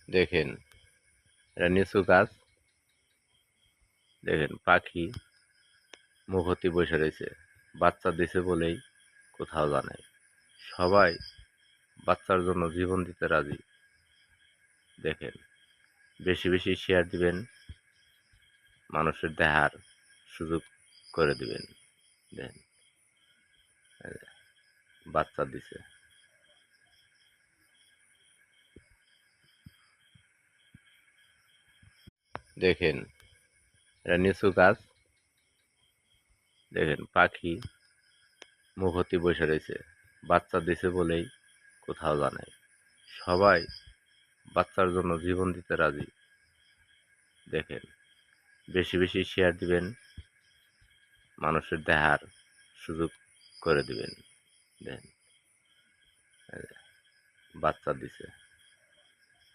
দেখেন এটা নিচু গাছ। দেখেন পাখি মুখতি বসে রয়েছে, বাচ্চা দিছে বলেই কোথাও জানাই। সবাই বাচ্চার জন্য জীবন দিতে রাজি। দেখেন বেশি বেশি শেয়ার দিবেন, মানুষের দেখার সুযোগ করে দিবেন। দেখেন এই যে বাচ্চা দিছে। দেখেন এটা নিচু গাছ। দেখেন পাখি মুখতি বসে রয়েছে, বাচ্চা দিছে বলেই কোথাও জানাই। সবাই বাচ্চার জন্য জীবন দিতে রাজি। দেখেন বেশি বেশি শেয়ার দিবেন, মানুষের দেখার সুযোগ করে দিবেন। দেখেন এই যে বাচ্চা দিছে।